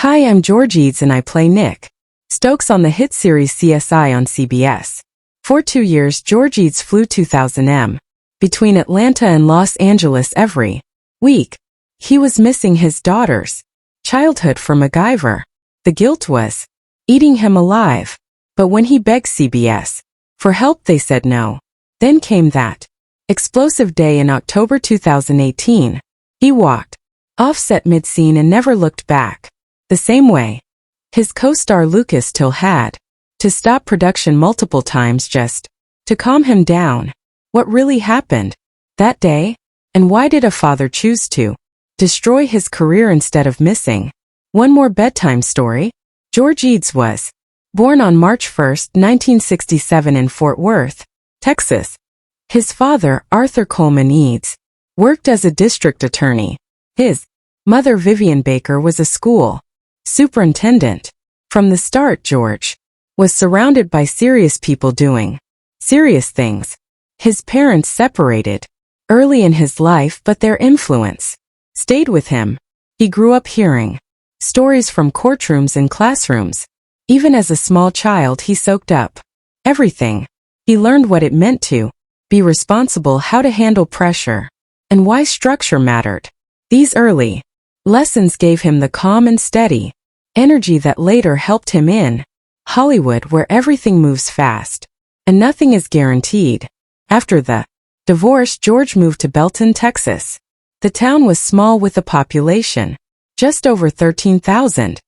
Hi, I'm George Eads and I play Nick Stokes on the hit series CSI on CBS. For 2 years, George Eads flew 2000 between Atlanta and Los Angeles every week. He was missing his daughter's childhood for MacGyver. The guilt was eating him alive. But when he begged CBS for help, they said no. Then came that explosive day in October 2018. He walked off set mid-scene and never looked back. The same way his co-star Lucas Till had to stop production multiple times just to calm him down. What really happened that day? And why did a father choose to destroy his career instead of missing one more bedtime story? George Eads was born on March 1, 1967 in Fort Worth, Texas. His father, Arthur Coleman Eads, worked as a district attorney. His mother, Vivian Baker, was a school superintendent. From the start, George was surrounded by serious people doing serious things. His parents separated early in his life, but their influence stayed with him. He grew up hearing stories from courtrooms and classrooms. Even as a small child, he soaked up everything. He learned what it meant to be responsible, how to handle pressure, and why structure mattered. These early lessons gave him the calm and steady energy that later helped him in Hollywood, where everything moves fast and nothing is guaranteed. After the divorce, George moved to Belton, Texas. The town was small with a population just over 13,000.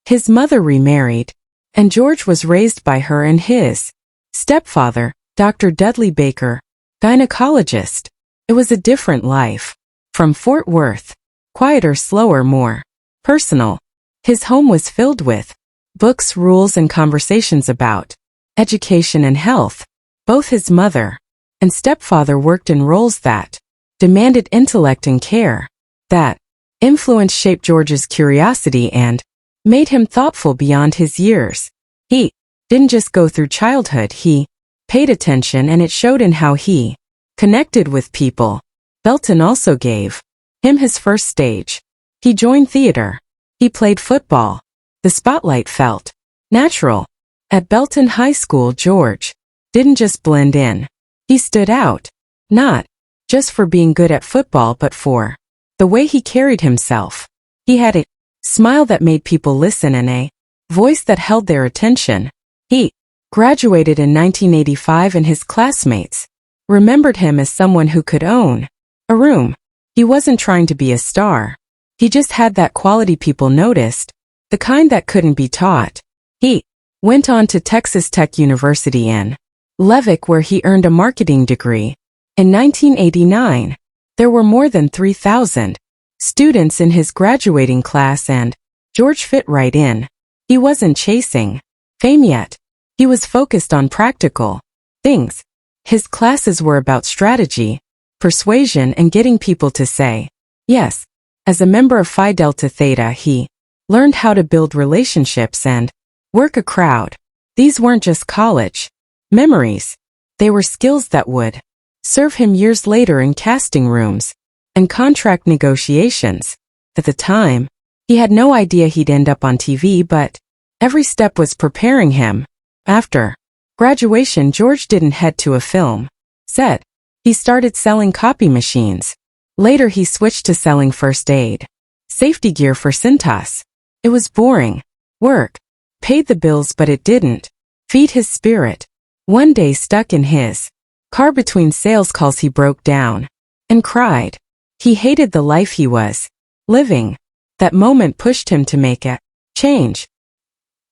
His mother remarried, and George was raised by her and his stepfather, Dr. Dudley Baker, gynecologist. It was a different life from Fort Worth. Quieter, slower, more personal. His home was filled with books, rules, and conversations about education and health. Both his mother and stepfather worked in roles that demanded intellect and care. That influence shaped George's curiosity and made him thoughtful beyond his years. He didn't just go through childhood, he paid attention, and it showed in how he connected with people. Belton also gave him his first stage. He joined theater. He played football. The spotlight felt natural. At Belton High School, George didn't just blend in. He stood out, not just for being good at football, but for the way he carried himself. He had a smile that made people listen and a voice that held their attention. He graduated in 1985, and his classmates remembered him as someone who could own a room. He wasn't trying to be a star. He just had that quality people noticed, the kind that couldn't be taught. He went on to Texas Tech University in Lubbock, where he earned a marketing degree. In 1989, there were more than 3,000 students in his graduating class, and George fit right in. He wasn't chasing fame yet. He was focused on practical things. His classes were about strategy, persuasion, and getting people to say yes. As a member of Phi Delta Theta, he learned how to build relationships and work a crowd. These weren't just college memories. They were skills that would serve him years later in casting rooms and contract negotiations. At the time, he had no idea he'd end up on TV, but every step was preparing him. After graduation, George didn't head to a film set. He started selling copy machines. Later, he switched to selling first aid safety gear for Cintas. It was boring work, paid the bills, but it didn't feed his spirit. One day, stuck in his car between sales calls, he broke down and cried. He hated the life he was living. That moment pushed him to make a change.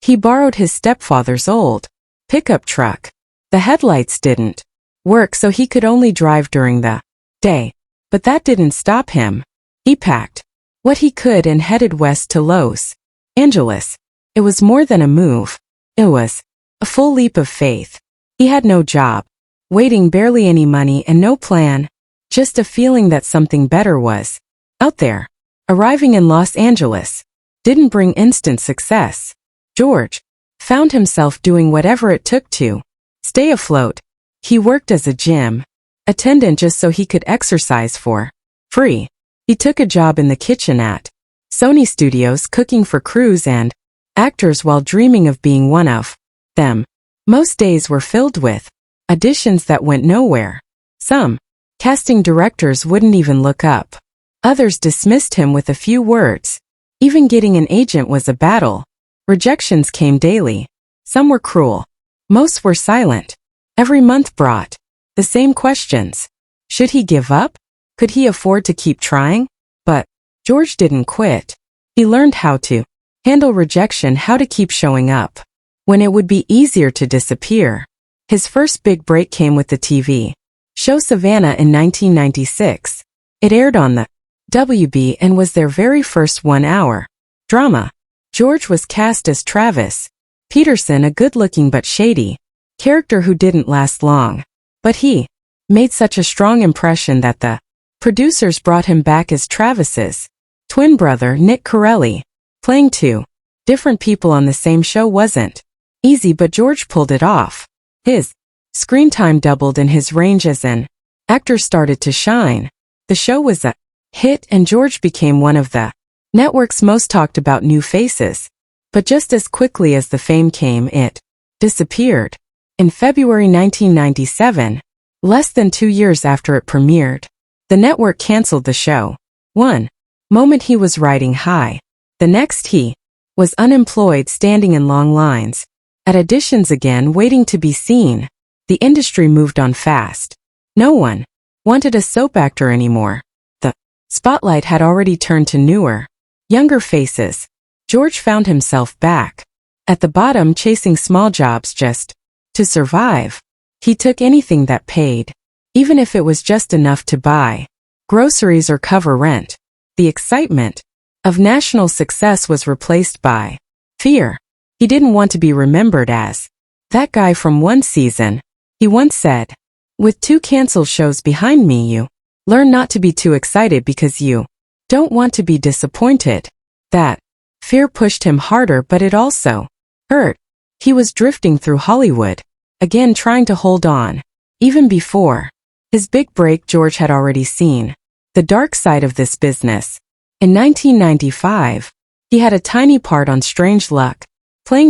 He borrowed his stepfather's old pickup truck. The headlights didn't work, so he could only drive during the day. But that didn't stop him. He packed what he could and headed west to Los Angeles. It was more than a move. It was a full leap of faith. He had no job, waiting, barely any money, and no plan. Just a feeling that something better was out there. Arriving in Los Angeles didn't bring instant success. George found himself doing whatever it took to stay afloat. He worked as a gym attendant just so he could exercise for free. He took a job in the kitchen at Sony Studios cooking for crews and actors while dreaming of being one of them. Most days were filled with auditions that went nowhere. Some casting directors wouldn't even look up. Others dismissed him with a few words. Even getting an agent was a battle. Rejections came daily. Some were cruel. Most were silent. Every month brought the same questions. Should he give up? Could he afford to keep trying? But George didn't quit. He learned how to handle rejection, how to keep showing up when it would be easier to disappear. His first big break came with the TV show Savannah in 1996. It aired on the WB and was their very first one-hour drama. George was cast as Travis Peterson, a good-looking but shady character who didn't last long. But he made such a strong impression that the producers brought him back as Travis's twin brother, Nick Corelli. Playing two different people on the same show wasn't easy, but George pulled it off. His screen time doubled and his range as an actor started to shine. The show was a hit and George became one of the network's most talked about new faces. But just as quickly as the fame came, it disappeared. In February 1997, less than 2 years after it premiered, the network canceled the show. One moment he was riding high. The next he was unemployed, standing in long lines at auditions again, waiting to be seen. The industry moved on fast. No one wanted a soap actor anymore. The spotlight had already turned to newer, younger faces. George found himself back at the bottom, chasing small jobs just to survive. He took anything that paid, even if it was just enough to buy groceries or cover rent. The excitement of national success was replaced by fear. He didn't want to be remembered as that guy from one season. He once said, "With 2 canceled shows behind me, you learn not to be too excited because you don't want to be disappointed." That fear pushed him harder, but it also hurt. He was drifting through Hollywood, again trying to hold on. Even before his big break, George had already seen the dark side of this business. In 1995, he had a tiny part on Strange Luck,